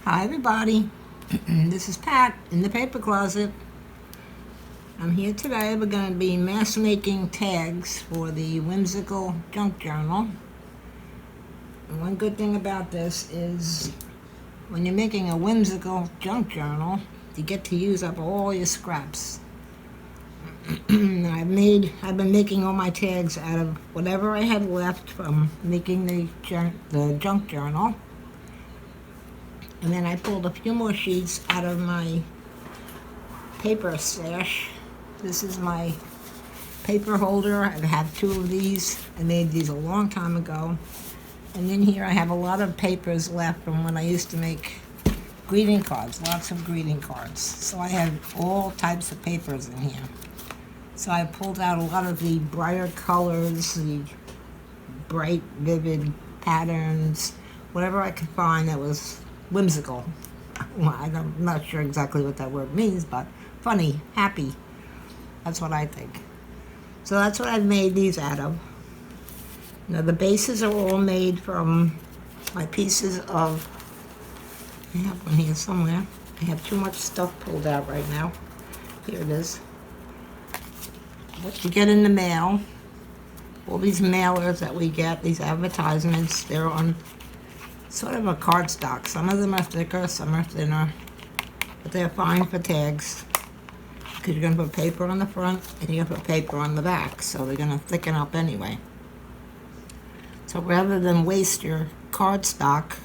Hi everybody, this is Pat in the paper closet. I'm here today. We're going to be mass making tags for the Whimsical Junk Journal. And one good thing about this is when you're making a whimsical junk journal, you get to use up all your scraps. I've been making all my tags out of whatever I had left from making the junk journal. And then I pulled a few more sheets out of my paper stash. This is my paper holder. I have two of these. I made these a long time ago. And in here I have a lot of papers left from when I used to make greeting cards, lots of greeting cards. So I have all types of papers in here. So I pulled out a lot of the brighter colors, the bright, vivid patterns, whatever I could find that was whimsical. Well, I'm not sure exactly what that word means, but funny, happy. That's what I think. So that's what I've made these out of. Now the bases are all made from my pieces of, I have one here somewhere. I have too much stuff pulled out right now. Here it is. What you get in the mail, all these mailers that we get, these advertisements, they're on sort of a cardstock. Some of them are thicker, some are thinner, but they're fine for tags because you're going to put paper on the front and you're going to put paper on the back, so they're going to thicken up anyway. So rather than waste your cardstock,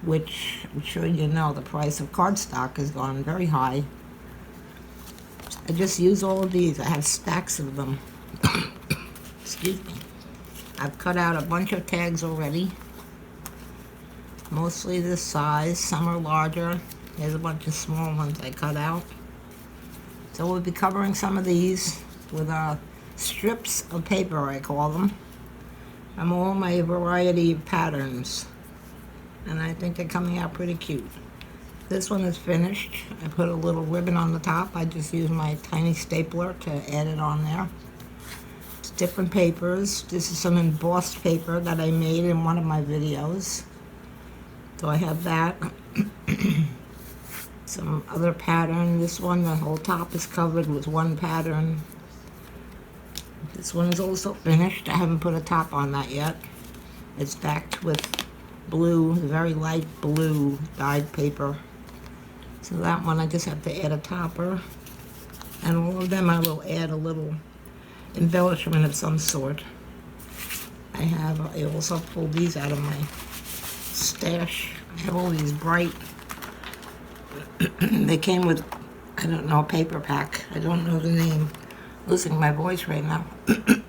which I'm sure you know the price of cardstock has gone very high, I just use all of these. I have stacks of them. Excuse me. I've cut out a bunch of tags already. Mostly this size, some are larger. There's a bunch of small ones I cut out. So we'll be covering some of these with strips of paper, I call them. I'm all my variety of patterns, and I think they're coming out pretty cute. This one is finished. I put a little ribbon on the top. I just used my tiny stapler to add it on there. It's different papers. This is some embossed paper that I made in one of my videos. So I have that. Some other pattern. This one, the whole top is covered with one pattern. This one is also finished. I haven't put a top on that yet. It's backed with blue, very light blue dyed paper. So that one I just have to add a topper. And all of them I will add a little embellishment of some sort. I also pulled these out of my stash. I have all these bright, they came with, I don't know, a paper pack. I don't know the name. I'm losing my voice right now.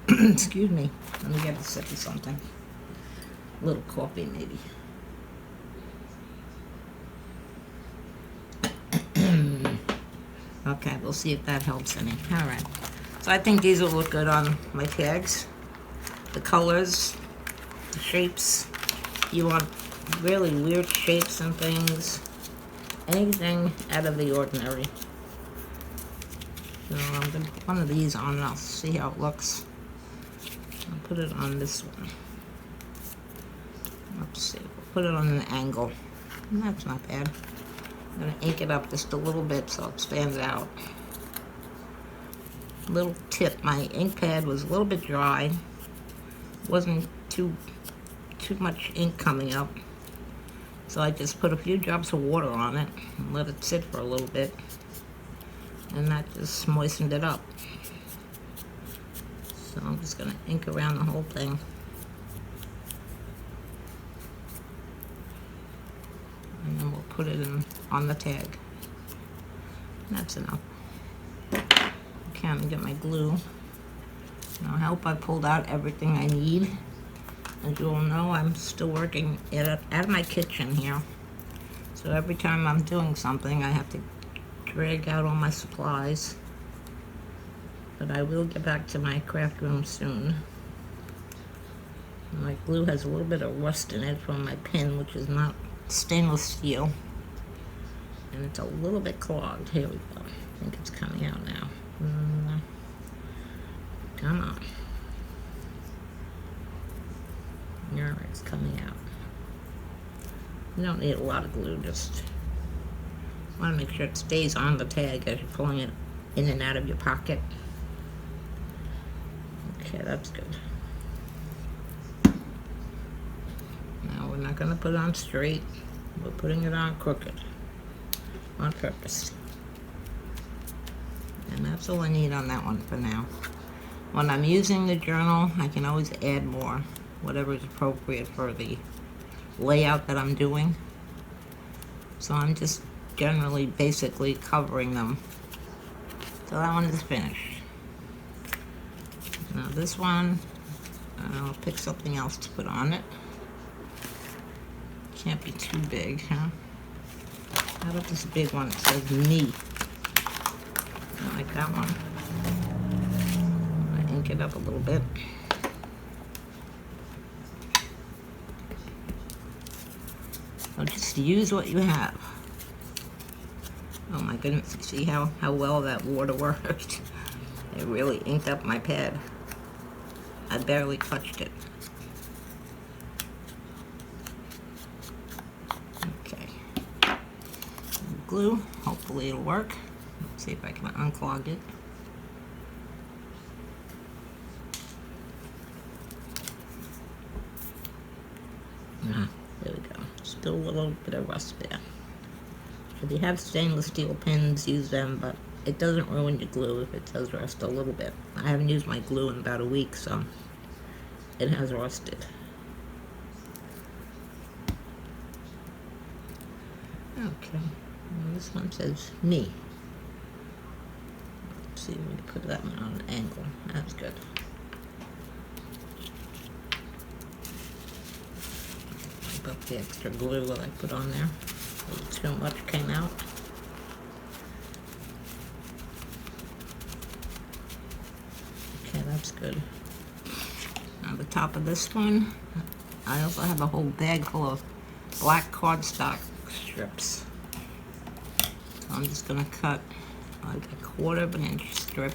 Excuse me. Let me get a sip of something. A little coffee maybe. Okay, we'll see if that helps any. All right. So I think these will look good on my tags. The colors, the shapes. You want really weird shapes and things. Anything out of the ordinary. So I'm going to put one of these on and I'll see how it looks. I'll put it on this one. Let's see. We'll put it on an angle. That's not bad. I'm going to ink it up just a little bit so it stands out. Little tip, my ink pad was a little bit dry. Wasn't too much ink coming up. So I just put a few drops of water on it and let it sit for a little bit. And that just moistened it up. So I'm just going to ink around the whole thing. And then we'll put it on the tag. That's enough. Okay, I'm going to get my glue. Now I hope I pulled out everything I need. As you all know, I'm still working out of my kitchen here. So every time I'm doing something, I have to drag out all my supplies. But I will get back to my craft room soon. My glue has a little bit of rust in it from my pin, which is not stainless steel. And it's a little bit clogged. Here we go. I think it's coming out now. Come on. There, it's coming out. You don't need a lot of glue, just want to make sure it stays on the tag as you're pulling it in and out of your pocket. Okay, that's good. Now we're not going to put it on straight, we're putting it on crooked on purpose. And that's all I need on that one for now. When I'm using the journal, I can always add more, whatever is appropriate for the layout that I'm doing. So I'm just generally basically covering them. So that one is finished. Now this one, I'll pick something else to put on it. Can't be too big, huh? How about this big one that says me? I like that one. I ink it up a little bit. So just use what you have. Oh my goodness, you see how well that water worked? It really inked up my pad. I barely touched it. Okay. Glue, hopefully it'll work. Let's see if I can unclog it. There we go. Still a little bit of rust there. If you have stainless steel pens, use them, but it doesn't ruin your glue if it does rust a little bit. I haven't used my glue in about a week, so it has rusted. Okay, well, this one says me. Let's see if we can put that one on an angle. That's good. Wipe up the extra glue that I put on there. A little too much came out. Okay, that's good. On the top of this one, I also have a whole bag full of black cardstock strips. So I'm just going to cut like a 1/4 of an inch strip.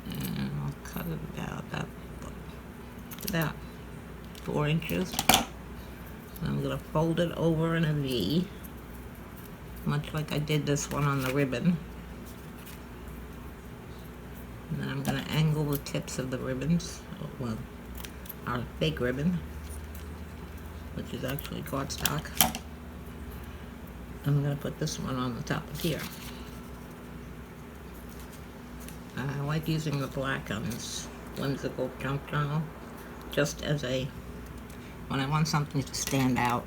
And I'll cut it about 4 inches. And I'm going to fold it over in a V, much like I did this one on the ribbon. And then I'm going to angle the tips of the ribbons, well, our fake ribbon, which is actually cardstock. I'm going to put this one on the top of here. I like using the black on this Whimsical Junk Journal, just as when I want something to stand out.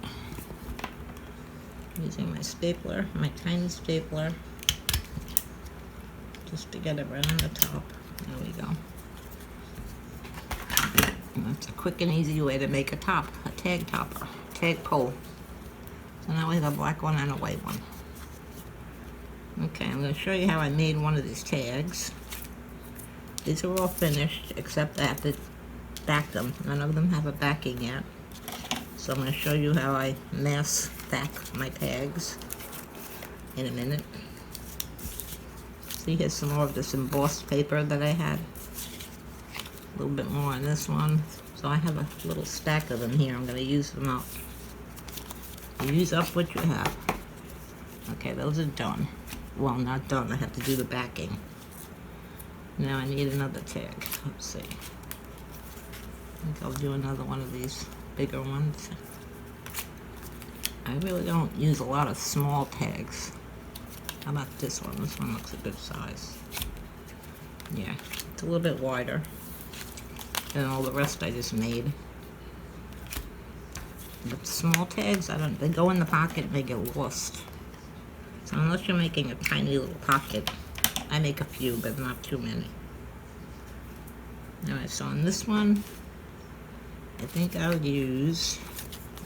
Using my stapler, my tiny stapler, just to get it right on the top. There we go. And that's a quick and easy way to make a top, a tag topper, tag pole. So now we have a black one and a white one. Okay, I'm going to show you how I made one of these tags. These are all finished, except I have to back them. None of them have a backing yet. So I'm going to show you how I mass back my tags in a minute. See, here's some more of this embossed paper that I had. A little bit more on this one. So I have a little stack of them here. I'm going to use them up. Use up what you have. Okay, those are done. Well, not done. I have to do the backing. Now I need another tag. Let's see. I think I'll do another one of these bigger ones. I really don't use a lot of small tags. How about this one? This one looks a good size. Yeah, it's a little bit wider than all the rest I just made. But small tags, they go in the pocket and they get lost. So unless you're making a tiny little pocket, I make a few, but not too many. Alright, so on this one, I think I'll use,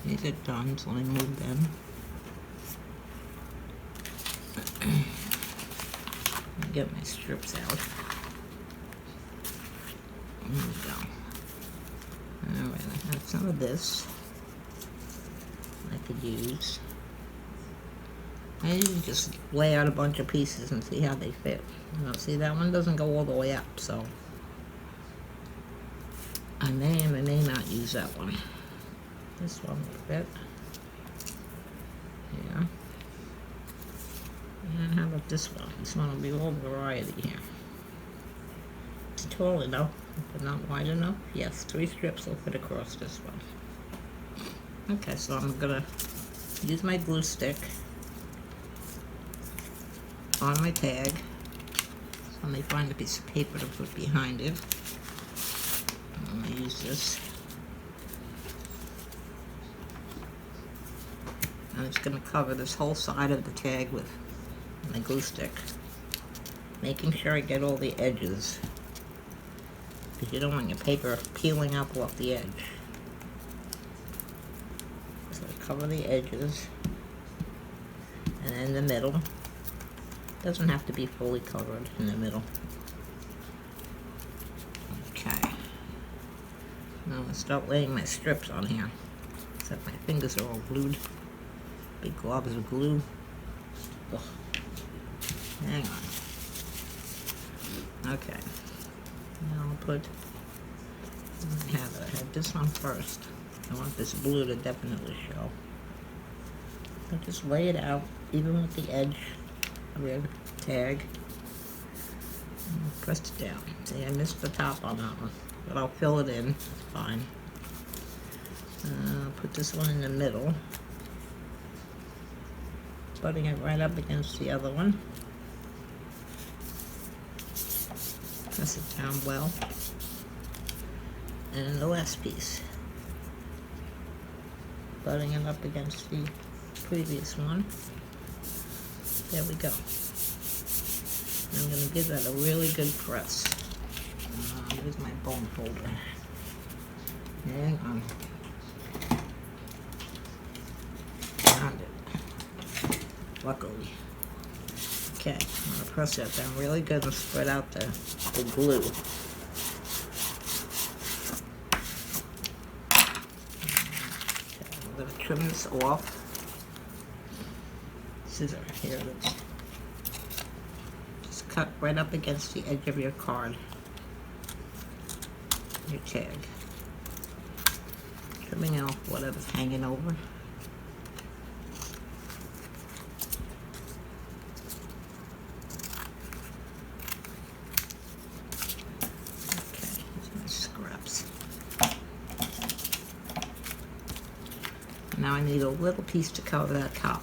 these are done, so let me move them. Get my strips out. There we go. Alright, I have some of this I could use. And you can just lay out a bunch of pieces and see how they fit. You know, see, that one doesn't go all the way up, so I may not use that one. This one will fit. Yeah. And how about this one? This one will be all variety here. It's tall enough, but not wide enough. Yes, 3 strips will fit across this one. Okay, so I'm gonna use my glue stick on my tag. So let me find a piece of paper to put behind it. I'm gonna use this. I'm just gonna cover this whole side of the tag with my glue stick, making sure I get all the edges, because you don't want your paper peeling up off the edge. So cover the edges, and in the middle. Doesn't have to be fully covered in the middle. Okay. Now I'm gonna start laying my strips on here. Except my fingers are all glued. Big globs of glue. Ugh. Hang on. Okay. Now I'll put. I have this one first. I want this blue to definitely show. So just lay it out, even with the edge of your tag. And press it down. See, I missed the top on that one, but I'll fill it in. It's fine. I'll put this one in the middle, putting it right up against the other one. Press it down well. And the last piece, butting it up against the previous one. There we go. I'm going to give that a really good press. Here's my bone folder. Hang on. Found it. Luckily. Okay, I'm going to press that down really good and spread out the glue. Okay, I'm going to trim this off. Scissor, here it is. Just cut right up against the edge of your card, your tag. Trimming off whatever's hanging over. Now I need a little piece to cover that top.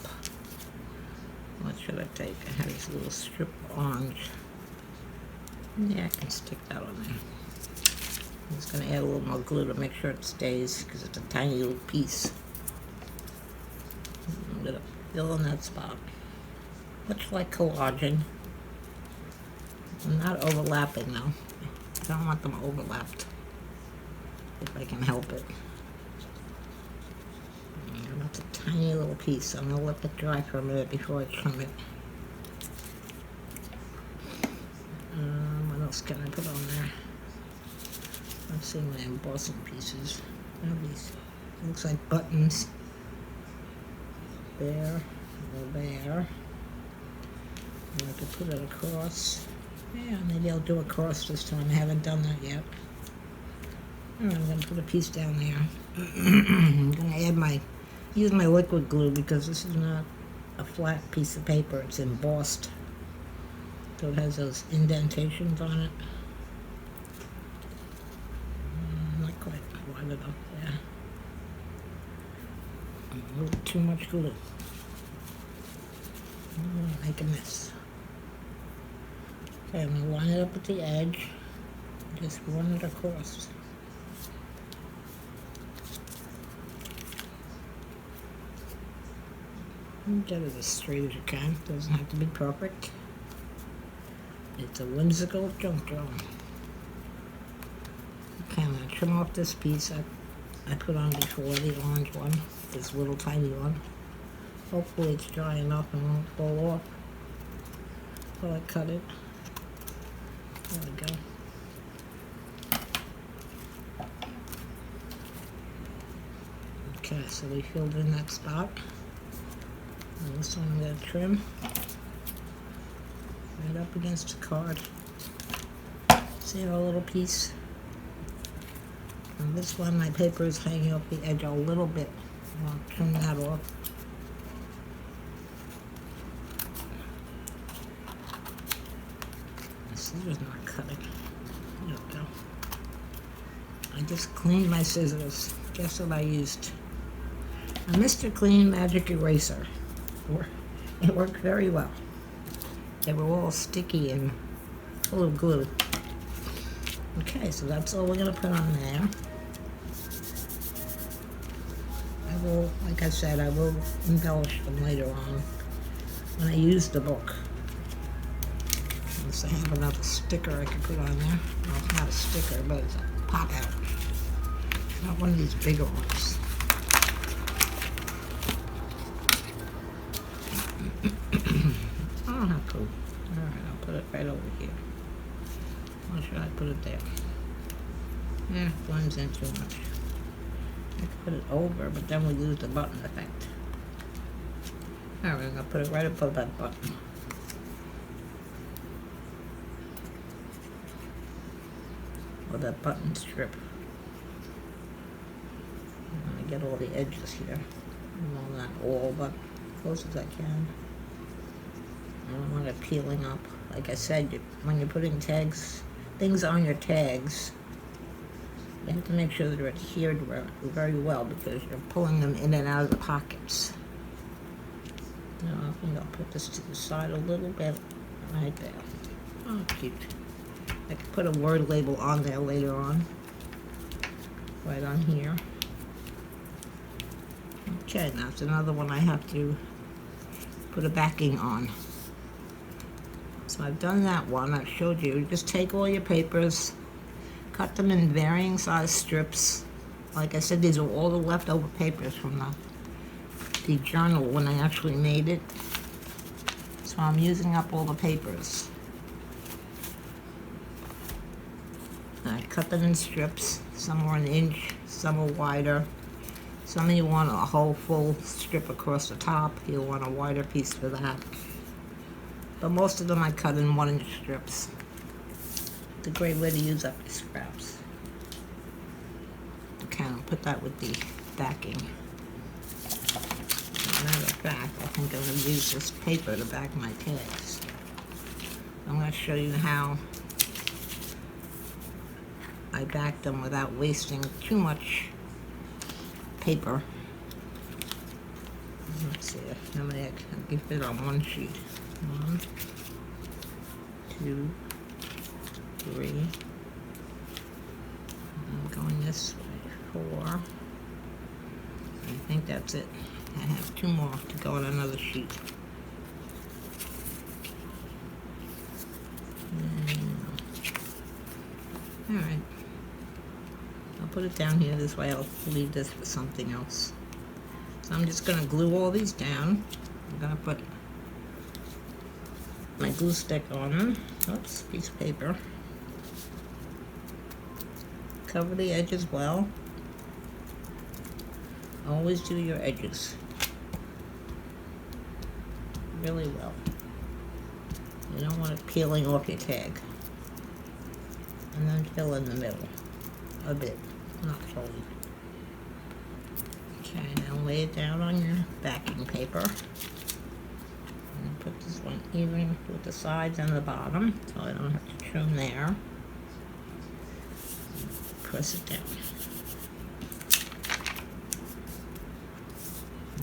What should I take? I have this little strip of orange. Yeah, I can stick that on there. I'm just going to add a little more glue to make sure it stays, because it's a tiny little piece. I'm going to fill in that spot. Much like collaging. I'm not overlapping though. I don't want them overlapped, if I can help it. That's a tiny little piece. I'm going to let it dry for a minute before I trim it. What else can I put on there? Let's see my embossing pieces. These looks like buttons. There, there. And I could put it across. Yeah, maybe I'll do a cross this time. I haven't done that yet. I'm going to put a piece down there. I'm going to add use my liquid glue, because this is not a flat piece of paper. It's embossed. So it has those indentations on it. Not quite wide enough there. A little too much glue. I'm going to make a mess. Okay, I'm going to line it up at the edge. Just run it across. Get it as straight as you can. Doesn't have to be perfect. It's a whimsical junk journal. Okay, I'm going to trim off this piece I put on before, the orange one, this little tiny one. Hopefully it's dry enough and won't fall off while I cut it. There we go. Okay, so we filled in that spot. And this one I'm going to trim right up against the card. See our little piece? And this one, my paper is hanging off the edge a little bit. I'll trim that off. The scissors not cutting. There we go. I just cleaned my scissors. Guess what I used? A Mr. Clean Magic Eraser. It worked very well. They were all sticky and full of glue. Okay, so that's all we're going to put on there. I will, like I said, I will embellish them later on when I use the book. Unless I have another sticker I can put on there. Well, it's not a sticker, but it's a pop out. Not one of these bigger ones. I don't have to. Alright, I'll put it right over here. Or should I put it there? Yeah, blends in too much. I could put it over, but then we'll lose the button effect. Alright, I'm going to put it right above that button. Or that button strip. I'm going to get all the edges here. Well, not all, but as close as I can. I don't want it peeling up. Like I said, when you're putting things on your tags, you have to make sure they're adhered very well because you're pulling them in and out of the pockets. Now, I think I'll put this to the side a little bit, right there. Oh, cute. I could put a word label on there later on, right on here. Okay, now it's another one I have to put a backing on. So I've done that one. I've showed you. Just take all your papers, cut them in varying size strips. Like I said, these are all the leftover papers from the journal when I actually made it. So I'm using up all the papers. And I cut them in strips. Some are an inch, some are wider. Some of you want a whole full strip across the top. You'll want a wider piece for that. But most of them I cut in 1-inch strips. It's a great way to use up your scraps. Okay, I'll put that with the backing. As a matter of fact, I think I'm going to use this paper to back my tags. I'm going to show you how I back them without wasting too much paper. Let's see how many I can fit on one sheet. 1, 2, 3. I'm going this way. 4. I think that's it. I have 2 more to go on another sheet. Alright. I'll put it down here. This way I'll leave this for something else. So I'm just going to glue all these down. I'm going to put my glue stick on them. Oops, piece of paper. Cover the edges well. Always do your edges really well. You don't want it peeling off your tag. And then fill in the middle a bit, not fully. Okay, now lay it down on your backing paper. And put this one even with the sides and the bottom, so I don't have to trim there. Press it down.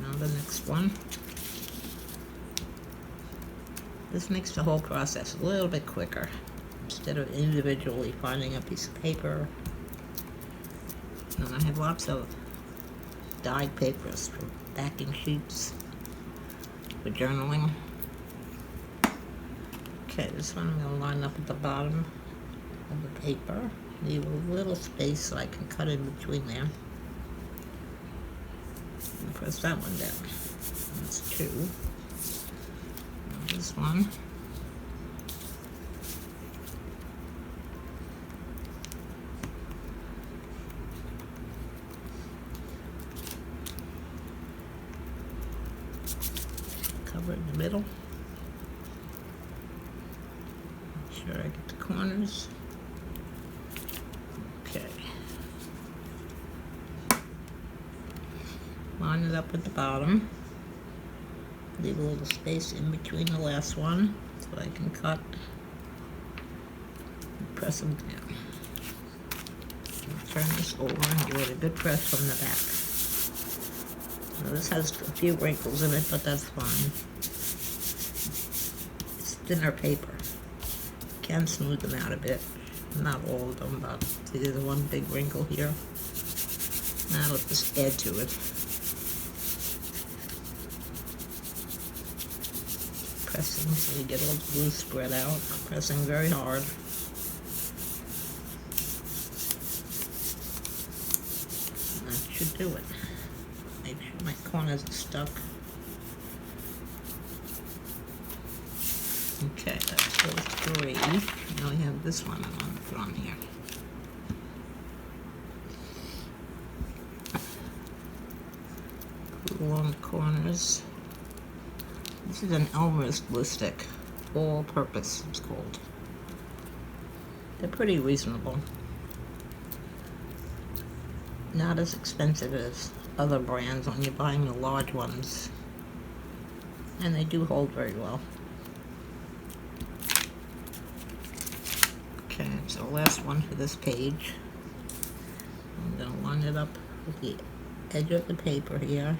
Now the next one. This makes the whole process a little bit quicker. Instead of individually finding a piece of paper. And I have lots of dyed papers for backing sheets, for journaling. Okay, this one I'm going to line up at the bottom of the paper. Leave a little space so I can cut in between there. And press that one down. That's 2. Now this one. cover in the middle. Make sure I get the corners. Okay. Line it up at the bottom. Leave a little space in between the last one so I can cut. Press them down. Turn this over and give it a good press from the back. Now this has a few wrinkles in it, but that's fine. It's thinner paper. Can smooth them out a bit. Not all of them, but see, there's one big wrinkle here. Now let's just add to it. Pressing so you get all the glue spread out. Pressing very hard. That should do it. Make sure my corners are stuck. Okay, that's those three. Now we have this one on the front here. Glue along the corners. This is an Elmer's glue stick. All purpose, it's called. They're pretty reasonable. Not as expensive as other brands when you're buying the large ones. And they do hold very well. Okay, so last one for this page. I'm going to line it up with the edge of the paper here.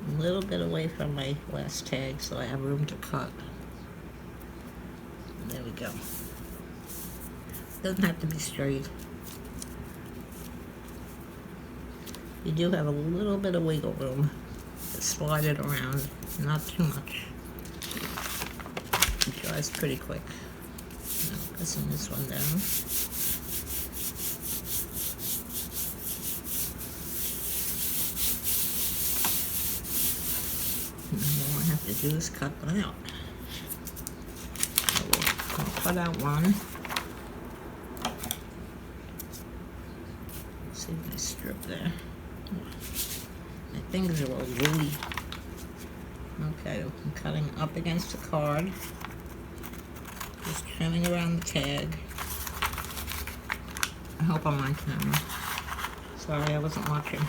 A little bit away from my last tag so I have room to cut. And there we go. Doesn't have to be straight. You do have a little bit of wiggle room to slide it around, not too much. It dries pretty quick. Now pressing this one down. And all I have to do is cut one out. So we'll cut out one. See my strip there. My fingers are all woolly. Okay, I'm cutting up against the card. Just trimming around the tag. I hope I'm on camera. Sorry, I wasn't watching.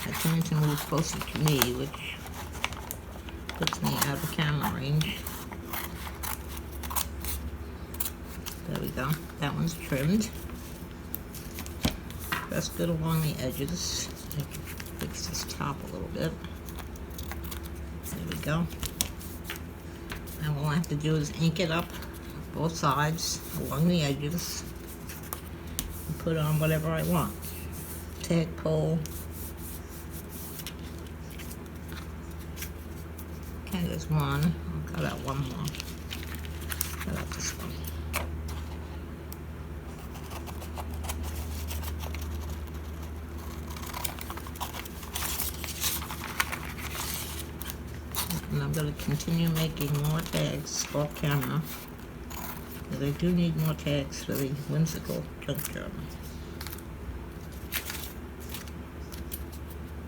I tend to move closer to me, which puts me out of camera range. There we go. That one's trimmed. Press good along the edges. I can fix this top a little bit. There we go. Now all I have to do is ink it up both sides along the edges and put on whatever I want. Tag pole. Okay, there's one. I'll cut out one more. Cut out this one. And I'm going to continue making more tags off camera, because I do need more tags for the Whimsical Junk Journal.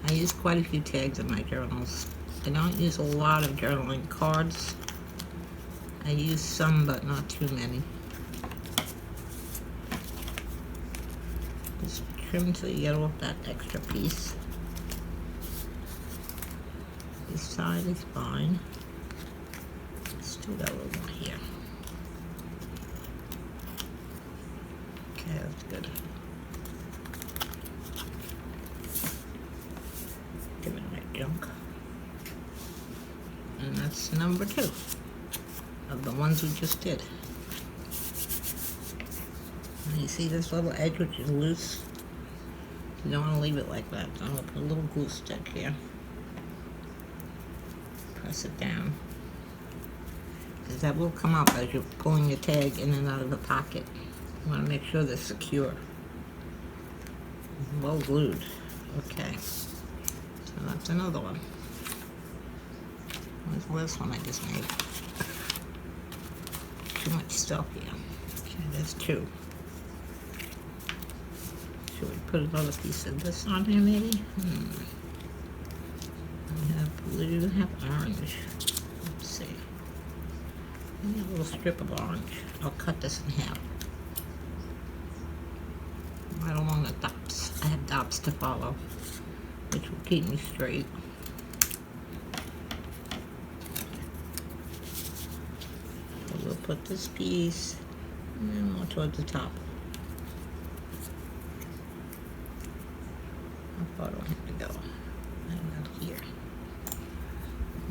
I use quite a few tags in my journals. I don't use a lot of journaling cards. I use some, but not too many. Just trim till you get off that extra piece. This side is fine. Still got a little more here. Okay, that's good. Give it my junk. And that's number 2 of the ones we just did. And you see this little edge which is loose? You don't want to leave it like that. So I'm going to put a little glue stick here. Press it down, because that will come up as you're pulling your tag in and out of the pocket. You want to make sure they're secure. Well glued. Okay, so that's another one. Where's the last one I just made? Too much stuff here. Okay, there's 2. Should we put another piece of this on here maybe? We have blue, have orange. Let's see. Maybe a little strip of orange. I'll cut this in half. Right along the dots. I have dots to follow, which will keep me straight. So we'll put this piece more towards the top. How far do I have to go? About here.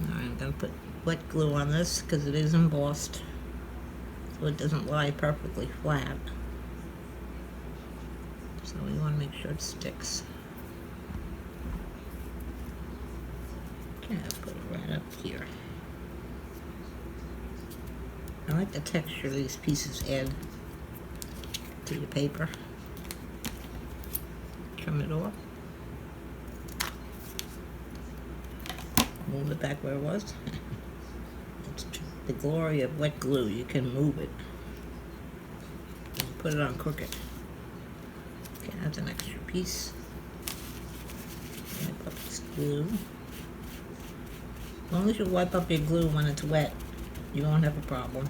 Now I'm going to put wet glue on this because it is embossed, so it doesn't lie perfectly flat. So we want to make sure it sticks. Okay, I'll put it right up here. I like the texture these pieces add to the paper. Trim it off. Move it back where it was. It's the glory of wet glue. You can move it. And put it on crooked. Okay, that's an extra piece. Wipe up this glue. As long as you wipe up your glue when it's wet, you won't have a problem.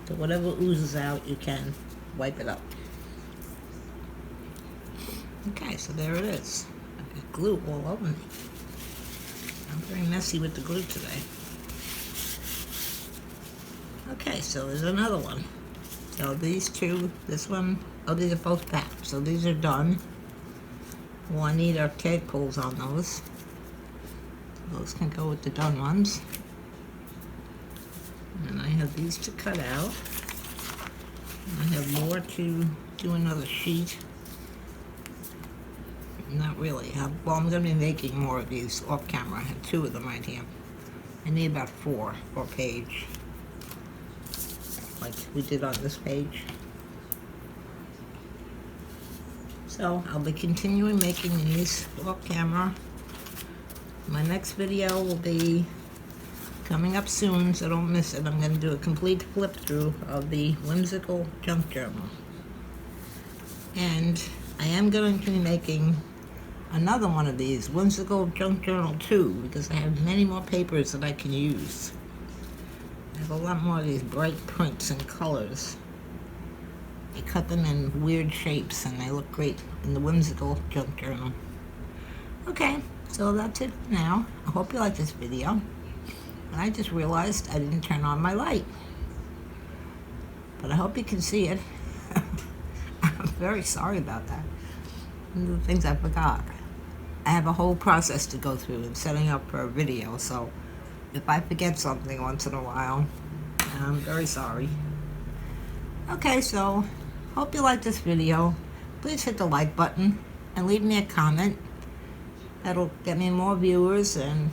So whatever oozes out, you can wipe it up. Okay, so there it is. I've got glue all over me. I'm very messy with the glue today. Okay, so there's another one. So these two, this one, oh, these are both packed. So these are done. Well, I need our tag pulls on those. Those can go with the done ones. And I have these to cut out. I have more to do another sheet. Not really. Well, I'm going to be making more of these off camera. I have 2 of them right here. I need about 4 per page, like we did on this page. So I'll be continuing making these off camera. My next video will be coming up soon, so don't miss it. I'm going to do a complete flip through of the Whimsical Junk Journal. And I am going to be making another one of these, Whimsical Junk Journal 2, because I have many more papers that I can use. I have a lot more of these bright prints and colors. I cut them in weird shapes and they look great in the Whimsical Junk Journal. Okay, so that's it for now. I hope you like this video. And I just realized I didn't turn on my light. But I hope you can see it. I'm very sorry about that. One of the things I forgot. I have a whole process to go through in setting up for a video, so if I forget something once in a while, I'm very sorry. Okay, so hope you like this video. Please hit the like button and leave me a comment. That'll get me more viewers and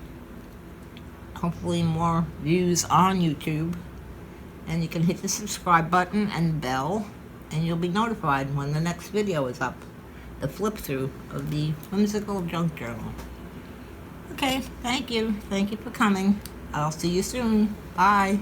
hopefully more views on YouTube. And you can hit the subscribe button and bell, and you'll be notified when the next video is up. The flip through of the Whimsical Junk Journal. Okay, thank you. Thank you for coming. I'll see you soon. Bye.